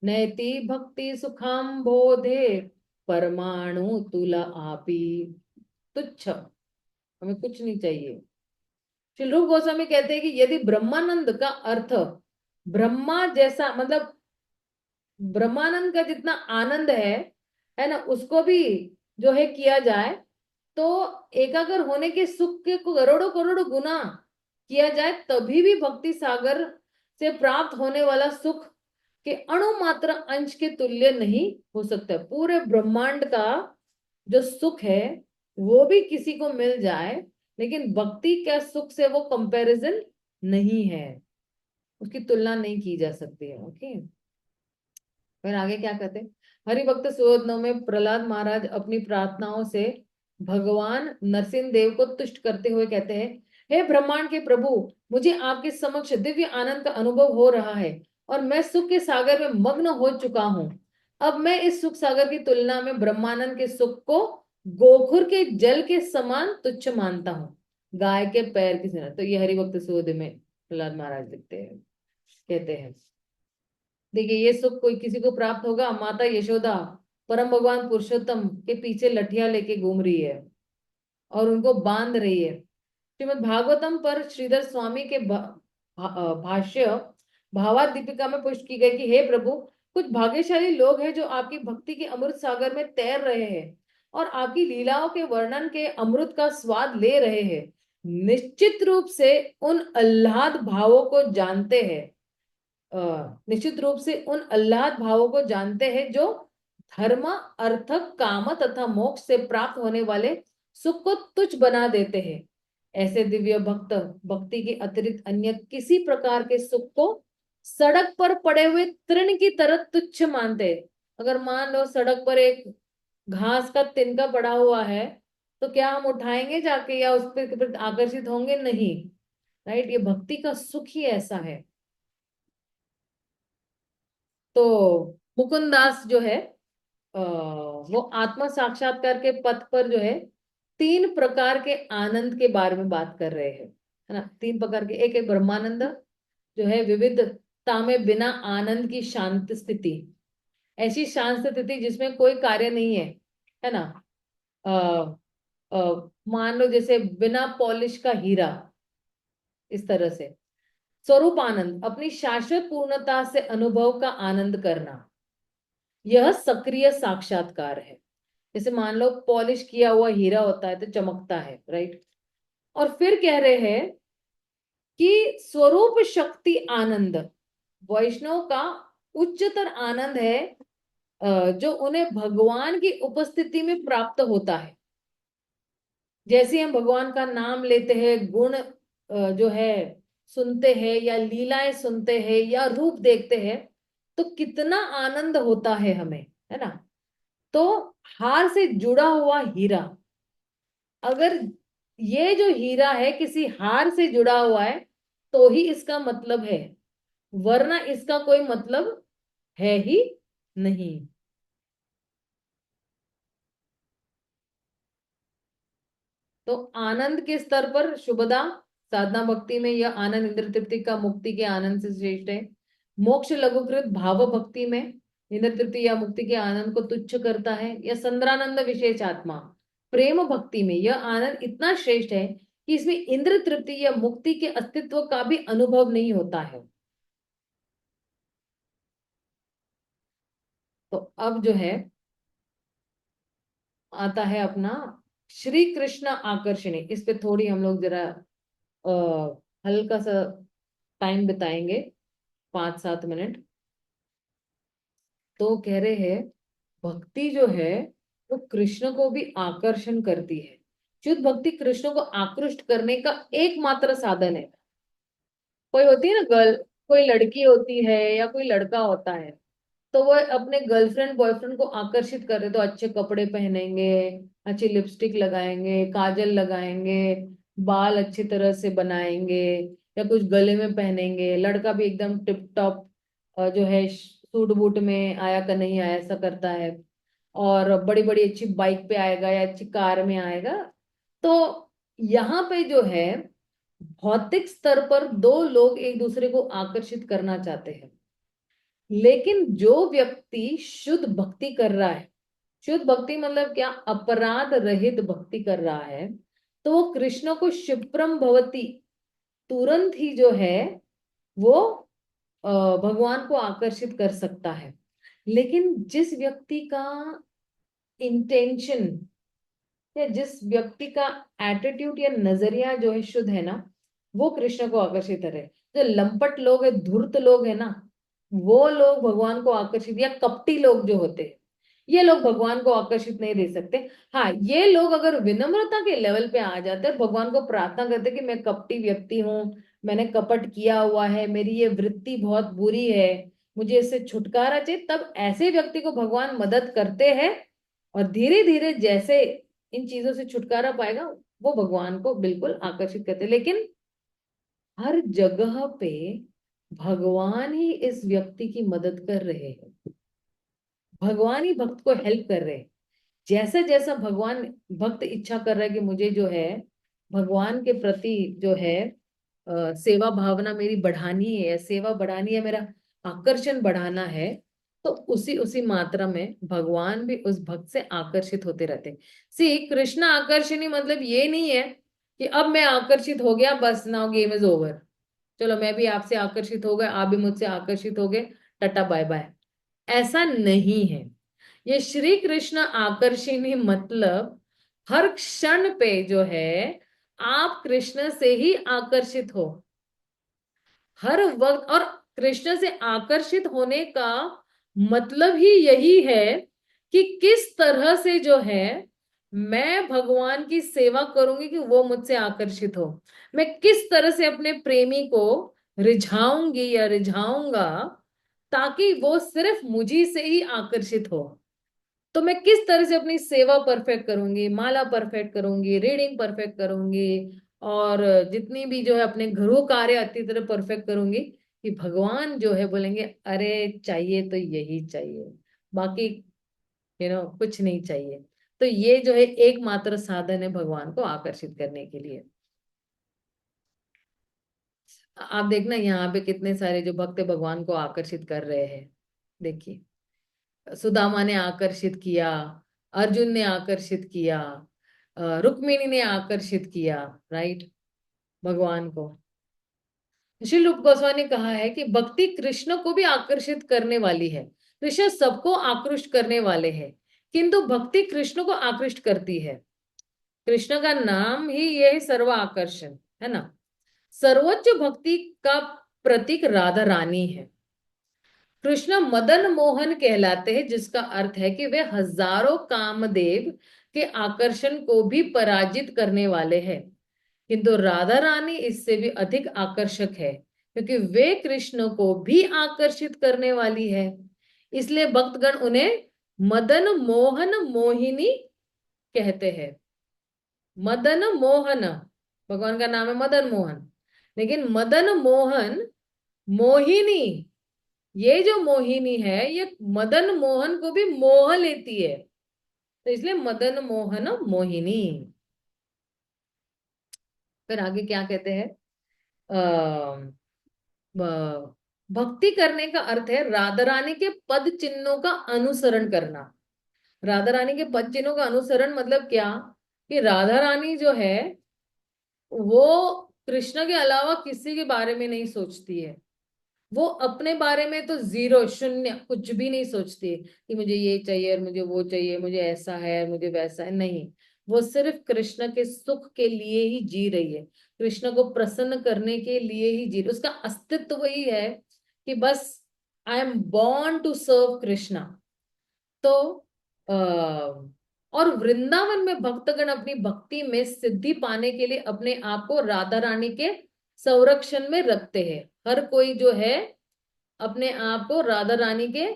नैति भक्ति सुखाम बोधे परमाणु तुला आपी। तुच्छ, हमें कुछ नहीं चाहिए। श्री रूप गोस्वामी कहते हैं कि यदि ब्रह्मानंद का अर्थ ब्रह्मा जैसा, मतलब ब्रह्मानंद का जितना आनंद है ना, उसको भी जो है किया जाए, तो एकाग्र होने के सुख के को करोड़ों करोड़ों गुना किया जाए, तभी भी भक्ति सागर से प्राप्त होने वाला सुख के अणु मात्र अंश के तुल्य नहीं हो सकता। पूरे ब्रह्मांड का जो सुख है वो भी किसी को मिल जाए, लेकिन भक्ति का सुख से वो कंपैरिजन नहीं है, उसकी तुलना नहीं की जा सकती है। ओके, फिर आगे क्या कहते हैं? हरिभक्त सुयोधनों में प्रहलाद महाराज अपनी प्रार्थनाओं से भगवान नरसिंह देव को तुष्ट करते हुए कहते हैं, हे ब्रह्मांड के प्रभु, मुझे आपके समक्ष दिव्य आनंद का अनुभव हो रहा है और मैं सुख के सागर में मग्न हो चुका हूँ। अब मैं इस सुख सागर की तुलना में ब्रह्मानंद के सुख को गोखुर के जल के समान तुच्छ मानता हूँ, गाय के पैर की तरह। तो ये हरिभक्त सुयोधन में प्रहलाद महाराज लिखते हैं, कहते हैं। देखिए, ये सुख कोई किसी को प्राप्त होगा? माता यशोदा परम भगवान पुरुषोत्तम के पीछे लठिया लेके घूम रही है और उनको बांध रही है। श्रीमद् भागवतम पर श्रीधर स्वामी के भाष्य भावार्थ दीपिका में पुष्ट की गई कि हे प्रभु, कुछ भाग्यशाली लोग हैं जो आपकी भक्ति के अमृत सागर में तैर रहे हैं और आपकी लीलाओं के वर्णन के अमृत का स्वाद ले रहे हैं। निश्चित रूप से उन आह्लाद भावों को जानते हैं, निश्चित रूप से उन आह्लाद भावों को जानते हैं जो धर्म, अर्थ, काम तथा मोक्ष से प्राप्त होने वाले सुख को तुच्छ बना देते हैं। ऐसे दिव्य भक्त भक्ति के अतिरिक्त अन्य किसी प्रकार के सुख को सड़क पर पड़े हुए तृण की तरह तुच्छ मानते हैं। अगर मान लो सड़क पर एक घास का तिनका पड़ा हुआ है, तो क्या हम उठाएंगे जाके या उस पर आकर्षित होंगे? नहीं, राइट। ये भक्ति का सुख ही ऐसा है। तो मुकुंदास जो है वो आत्मा साक्षात्कार के पथ पर जो है 3 प्रकार के आनंद के बारे में बात कर रहे हैं, है ना। 3 प्रकार के, एक है ब्रह्मानंद जो है विविधता में बिना आनंद की शांत स्थिति, ऐसी शांत स्थिति जिसमें कोई कार्य नहीं है ना। आ, मान लो जैसे बिना पॉलिश का हीरा, इस तरह से। स्वरूप आनंद, अपनी शाश्वत पूर्णता से अनुभव का आनंद करना, यह सक्रिय साक्षात्कार है। जैसे मान लो पॉलिश किया हुआ हीरा होता है तो चमकता है, राइट। और फिर कह रहे हैं कि स्वरूप शक्ति आनंद वैष्णव का उच्चतर आनंद है, जो उन्हें भगवान की उपस्थिति में प्राप्त होता है। जैसे हम भगवान का नाम लेते हैं, गुण जो है सुनते हैं, या लीलाएं सुनते हैं, या रूप देखते हैं, तो कितना आनंद होता है हमें, है ना। तो हार से जुड़ा हुआ हीरा, अगर ये जो हीरा है किसी हार से जुड़ा हुआ है तो ही इसका मतलब है, वरना इसका कोई मतलब है ही नहीं। तो आनंद के स्तर पर शुभदा साधना भक्ति में यह आनंद इंद्र तृप्ति का मुक्ति के आनंद से श्रेष्ठ है। मोक्ष लघुकृत भाव भक्ति में इंद्र तृप्ति या मुक्ति के आनंद को तुच्छ करता है। या संद्रानंद विशेष आत्मा प्रेम भक्ति में यह आनंद इतना श्रेष्ठ है कि इसमें इंद्र तृप्ति या मुक्ति के अस्तित्व का भी अनुभव नहीं होता है। तो अब जो है आता है अपना श्री कृष्ण आकर्षणी। इस पे थोड़ी हम लोग जरा हल्का सा टाइम बिताएंगे, 5-7 मिनट। तो कह रहे हैं भक्ति जो है वो कृष्ण को भी आकर्षण करती है। शुद्ध भक्ति कृष्ण को आकृष्ट करने का एकमात्र साधन है। कोई होती है ना गर्ल, कोई लड़की होती है या कोई लड़का होता है, तो वो अपने गर्लफ्रेंड बॉयफ्रेंड को आकर्षित कर रहे तो अच्छे कपड़े पहनेंगे, अच्छी लिपस्टिक लगाएंगे, काजल लगाएंगे, बाल अच्छी तरह से बनाएंगे, या कुछ गले में पहनेंगे। लड़का भी एकदम टिप टॉप जो है सूट बूट में आया का नहीं आया ऐसा करता है, और बड़ी बड़ी अच्छी बाइक पे आएगा या अच्छी कार में आएगा। तो यहाँ पे जो है भौतिक स्तर पर दो लोग एक दूसरे को आकर्षित करना चाहते हैं, लेकिन जो व्यक्ति शुद्ध भक्ति कर रहा है शुद्ध भक्ति मतलब क्या, अपराध रहित भक्ति कर रहा है, तो वो कृष्ण को क्षिप्रम भवती, तुरंत ही जो है वो भगवान को आकर्षित कर सकता है। लेकिन जिस व्यक्ति का इंटेंशन या जिस व्यक्ति का एटीट्यूड या नजरिया जो है शुद्ध है ना, वो कृष्ण को आकर्षित करे। जो लंपट लोग है, धूर्त लोग है ना, वो लोग भगवान को आकर्षित, या कपटी लोग जो होते हैं, ये लोग भगवान को आकर्षित नहीं दे सकते। हाँ, ये लोग अगर विनम्रता के लेवल पे आ जाते हैं, भगवान को प्रार्थना करते कि मैं कपटी व्यक्ति हूँ, मैंने कपट किया हुआ है, मेरी ये वृत्ति बहुत बुरी है, मुझे इससे छुटकारा चाहिए, तब ऐसे व्यक्ति को भगवान मदद करते हैं। और धीरे धीरे जैसे इन चीजों से छुटकारा पाएगा, वो भगवान को बिल्कुल आकर्षित करते। लेकिन हर जगह पे भगवान ही इस व्यक्ति की मदद कर रहे हैं, भगवान ही भक्त को हेल्प कर रहे हैं। जैसा जैसा भगवान, भक्त इच्छा कर रहा है कि मुझे जो है भगवान के प्रति जो है सेवा भावना मेरी बढ़ानी है, सेवा बढ़ानी है, मेरा आकर्षण बढ़ाना है, तो उसी उसी मात्रा में भगवान भी उस भक्त से आकर्षित होते रहते हैं। सी कृष्ण आकर्षणी मतलब ये नहीं है कि अब मैं आकर्षित हो गया, बस नाउ गेम इज ओवर, चलो मैं भी आपसे आकर्षित हो गया, आप भी मुझसे आकर्षित हो गए, टाटा बाय बाय। ऐसा नहीं है। ये श्री कृष्ण आकर्षणी मतलब हर क्षण पे जो है आप कृष्ण से ही आकर्षित हो, हर वक्त। और कृष्ण से आकर्षित होने का मतलब ही यही है कि किस तरह से जो है मैं भगवान की सेवा करूंगी कि वो मुझसे आकर्षित हो, मैं किस तरह से अपने प्रेमी को रिझाऊंगी या रिझाऊंगा ताकि वो सिर्फ मुझी से ही आकर्षित हो। तो मैं किस तरह से अपनी सेवा परफेक्ट करूंगी, माला परफेक्ट करूंगी, रीडिंग परफेक्ट करूंगी, और जितनी भी जो है अपने घरों कार्य अच्छी तरह परफेक्ट करूंगी कि भगवान जो है बोलेंगे अरे चाहिए तो यही चाहिए, बाकी कुछ नहीं चाहिए। तो ये जो है एकमात्र साधन है भगवान को आकर्षित करने के लिए। आप देखना यहाँ पे कितने सारे जो भक्त भगवान को आकर्षित कर रहे हैं। देखिए, सुदामा ने आकर्षित किया, अर्जुन ने आकर्षित किया, रुक्मिणी ने आकर्षित किया, राइट, भगवान को। श्री रूप गोस्वामी ने कहा है कि भक्ति कृष्ण को भी आकर्षित करने वाली है, कृष्ण सबको आकृष्ट करने वाले हैं, किंतु भक्ति कृष्ण को आकृष्ट करती है। कृष्ण का नाम ही ये है सर्व आकर्षण, है ना। सर्वोच्च भक्ति का प्रतीक राधा रानी है। कृष्ण मदन मोहन कहलाते हैं, जिसका अर्थ है कि वे हजारों कामदेव के आकर्षण को भी पराजित करने वाले हैं। किंतु राधा रानी इससे भी अधिक आकर्षक है, क्योंकि वे कृष्ण को भी आकर्षित करने वाली है। इसलिए भक्तगण उन्हें मदन मोहन मोहिनी कहते हैं। मदन मोहन, भगवान का नाम है मदन मोहन, लेकिन मदन मोहन मोहिनी, ये जो मोहिनी है ये मदन मोहन को भी मोह लेती है, तो इसलिए मदन मोहन मोहिनी। फिर आगे क्या कहते हैं, भक्ति करने का अर्थ है राधा रानी के पद चिन्हों का अनुसरण करना। राधा रानी के पद चिन्हों का अनुसरण मतलब क्या, कि राधा रानी जो है वो कृष्ण के अलावा किसी के बारे में नहीं सोचती है। वो अपने बारे में तो जीरो, शून्य, कुछ भी नहीं सोचती कि मुझे ये चाहिए और मुझे वो चाहिए, मुझे ऐसा है और मुझे वैसा है, नहीं। वो सिर्फ कृष्ण के सुख के लिए ही जी रही है, कृष्ण को प्रसन्न करने के लिए ही जी रही, उसका अस्तित्व वही है कि बस I am born to serve Krishna. तो और वृंदावन में भक्तगण अपनी भक्ति में सिद्धि पाने के लिए अपने आप को राधा रानी के संरक्षण में रखते हैं। हर कोई जो है अपने आप को राधा रानी के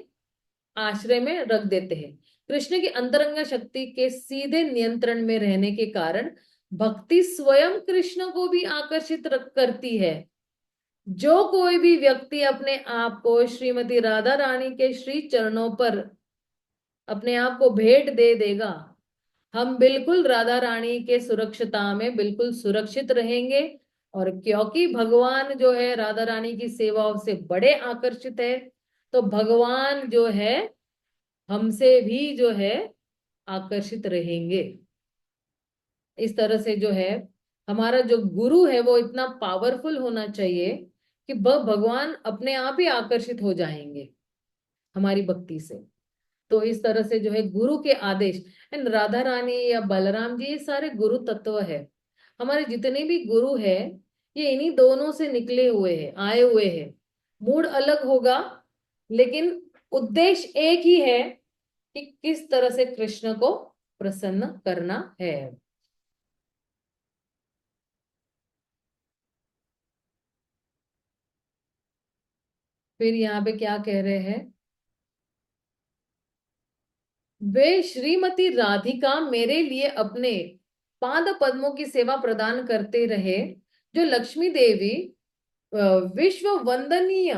आश्रय में रख देते हैं। कृष्ण की अंतरंग शक्ति के सीधे नियंत्रण में रहने के कारण भक्ति स्वयं कृष्ण को भी आकर्षित करती है। जो कोई भी व्यक्ति अपने आप को श्रीमती राधा रानी के श्री चरणों पर अपने आप को भेंट दे देगा, हम बिल्कुल राधा रानी के सुरक्षिता में बिल्कुल सुरक्षित रहेंगे। और क्योंकि भगवान जो है राधा रानी की सेवाओं से बड़े आकर्षित है, तो भगवान जो है हमसे भी जो है आकर्षित रहेंगे। इस तरह से जो है हमारा जो गुरु है वो इतना पावरफुल होना चाहिए कि भगवान अपने आप ही आकर्षित हो जाएंगे हमारी भक्ति से। तो इस तरह से जो है गुरु के आदेश, एंड राधा रानी या बलराम जी ये सारे गुरु तत्व है। हमारे जितने भी गुरु है ये इन्हीं दोनों से निकले हुए हैं, आए हुए हैं। मूड अलग होगा लेकिन उद्देश्य एक ही है कि किस तरह से कृष्ण को प्रसन्न करना है। फिर यहाँ पे क्या कह रहे हैं, वे श्रीमती राधिका मेरे लिए अपने पाद पद्मों की सेवा प्रदान करते रहे, जो लक्ष्मी देवी विश्व वंदनीय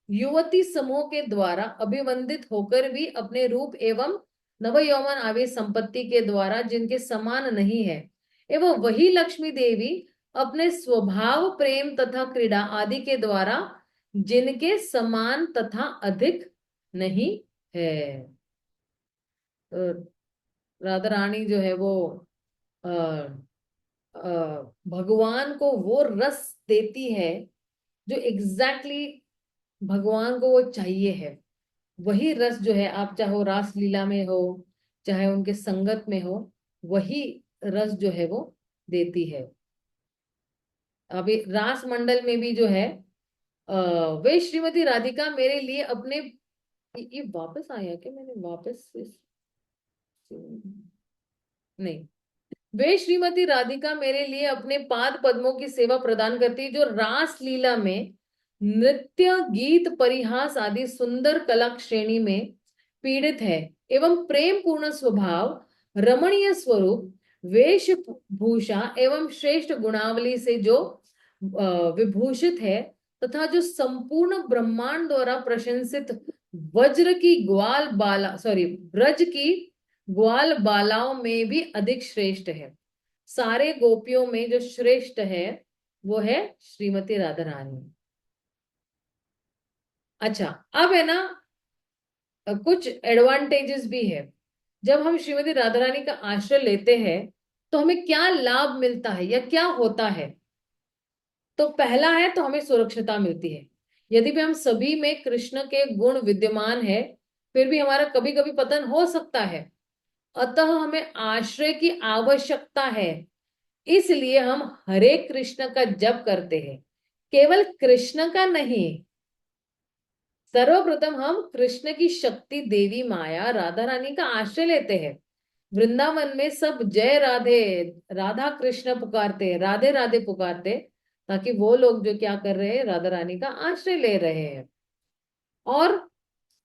युवती समूह के द्वारा अभिवंदित होकर भी अपने रूप एवं नवयौवन आवेश संपत्ति के द्वारा जिनके समान नहीं है, एवं वही लक्ष्मी देवी अपने स्वभाव प्रेम तथा क्रीड़ा आदि के द्वारा जिनके समान तथा अधिक नहीं है। राधा रानी जो है वो आ, भगवान को वो रस देती है जो एग्जैक्टली भगवान को वो चाहिए है। वही रस जो है आप चाहो रास लीला में हो चाहे उनके संगत में हो, वही रस जो है वो देती है। अभी रास मंडल में भी जो है आ, वे श्रीमती राधिका मेरे लिए अपने, ये वापस आया क्या, मैंने वापस नहीं, वे श्रीमती राधिका मेरे लिए अपने पाद पद्मों की सेवा प्रदान करती है, जो रास लीला में नृत्य गीत परिहास आदि सुंदर कला श्रेणी में पीड़ित है, एवं प्रेम पूर्ण स्वभाव रमणीय स्वरूप वेशभूषा एवं श्रेष्ठ गुणावली से जो विभूषित है, तथा जो संपूर्ण ब्रह्मांड द्वारा प्रशंसित वज्र की ग्वाल बाला सॉरी ब्रज की ग्वाल बालाओं में भी अधिक श्रेष्ठ है। सारे गोपियों में जो श्रेष्ठ है वो है श्रीमती राधा रानी। अच्छा, अब है ना कुछ एडवांटेजेस भी है। जब हम श्रीमती राधा रानी का आश्रय लेते हैं तो हमें क्या लाभ मिलता है या क्या होता है। तो पहला है तो हमें सुरक्षिता मिलती है। यदि भी हम सभी में कृष्ण के गुण विद्यमान है फिर भी हमारा कभी कभी पतन हो सकता है, अतः हमें आश्रय की आवश्यकता है। इसलिए हम हरे कृष्ण का जप करते हैं, केवल कृष्ण का नहीं। सर्वप्रथम हम कृष्ण की शक्ति देवी माया राधा रानी का आश्रय लेते हैं। वृंदावन में सब जय राधे राधा कृष्ण पुकारते हैं, राधे राधे पुकारते, ताकि वो लोग जो क्या कर रहे हैं, राधा रानी का आश्रय ले रहे हैं। और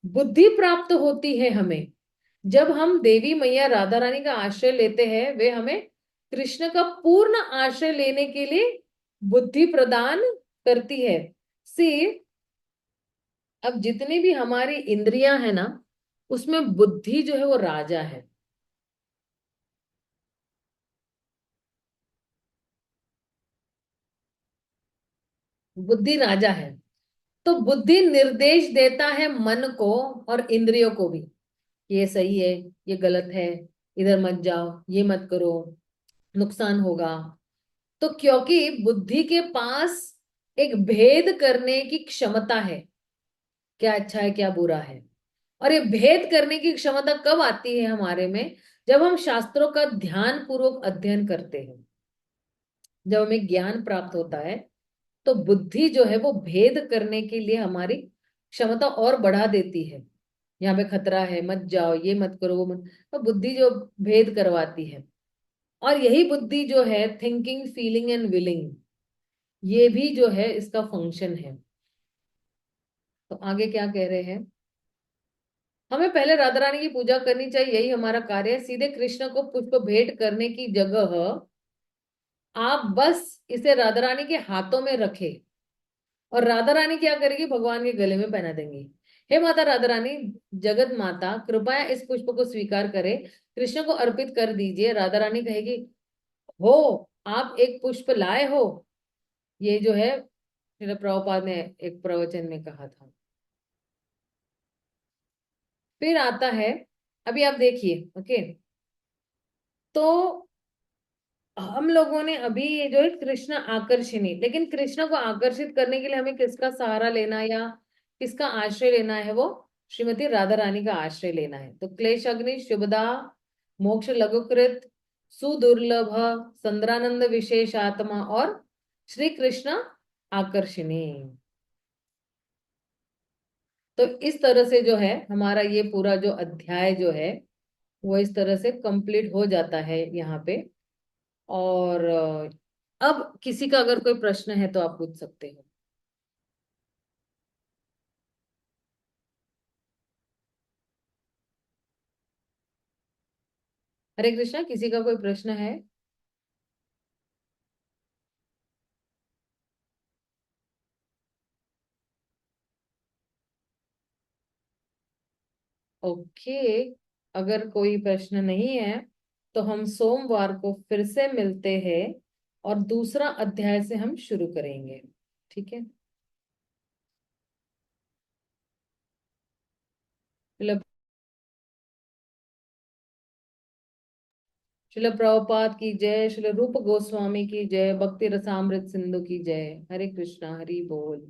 बुद्धि प्राप्त होती है हमें। जब हम देवी मैया राधा रानी का आश्रय लेते हैं वे हमें कृष्ण का पूर्ण आश्रय लेने के लिए बुद्धि प्रदान करती है। सी, अब जितनी भी हमारी इंद्रियां है ना उसमें बुद्धि जो है वो राजा है। बुद्धि राजा है। तो बुद्धि निर्देश देता है मन को और इंद्रियों को भी, ये सही है ये गलत है, इधर मत जाओ ये मत करो नुकसान होगा। तो क्योंकि बुद्धि के पास एक भेद करने की क्षमता है, क्या अच्छा है क्या बुरा है। और ये भेद करने की क्षमता कब आती है हमारे में, जब हम शास्त्रों का ध्यान पूर्वक अध्ययन करते हैं, जब हमें ज्ञान प्राप्त होता है तो बुद्धि जो है वो भेद करने के लिए हमारी क्षमता और बढ़ा देती है। यहाँ पे खतरा है मत जाओ ये मत करो वो मत, तो बुद्धि जो भेद करवाती है। और यही बुद्धि जो है थिंकिंग फीलिंग एंड विलिंग, ये भी जो है इसका फंक्शन है। तो आगे क्या कह रहे हैं, हमें पहले राधा रानी की पूजा करनी चाहिए, यही हमारा कार्य है। सीधे कृष्ण को पुष्प भेंट करने की जगह आप बस इसे राधा रानी के हाथों में रखे और राधा रानी क्या करेगी, भगवान के गले में पहना देंगी। हे माता राधा रानी, जगत माता कृपया इस पुष्प को स्वीकार करें, कृष्ण को अर्पित कर दीजिए। राधा रानी कहेगी, हो आप एक पुष्प लाए हो। ये जो है श्रील प्रभुपाद ने एक प्रवचन में कहा था। फिर आता है, अभी आप देखिए, ओके, तो हम लोगों ने अभी ये जो है कृष्ण आकर्षणी, लेकिन कृष्ण को आकर्षित करने के लिए हमें किसका सहारा लेना है या किसका आश्रय लेना है? वो श्रीमती राधा रानी का आश्रय लेना है। तो क्लेश अग्नि शुभदा मोक्ष लघुकृत सुदुर्लभ संद्रानंद विशेष आत्मा और श्री कृष्ण आकर्षणी। तो इस तरह से जो है हमारा ये पूरा जो अध्याय जो है वो इस तरह से कंप्लीट हो जाता है यहाँ पे। और अब किसी का अगर कोई प्रश्न है तो आप पूछ सकते हो। हरे कृष्णा, किसी का कोई प्रश्न है? ओके, अगर कोई प्रश्न नहीं है तो हम सोमवार को फिर से मिलते हैं और दूसरा अध्याय से हम शुरू करेंगे। ठीक है? श्रील श्रील प्रभुपाद की जय, श्रील रूप गोस्वामी की जय, भक्ति रसामृत सिंधु की जय। हरे कृष्णा, हरि बोल।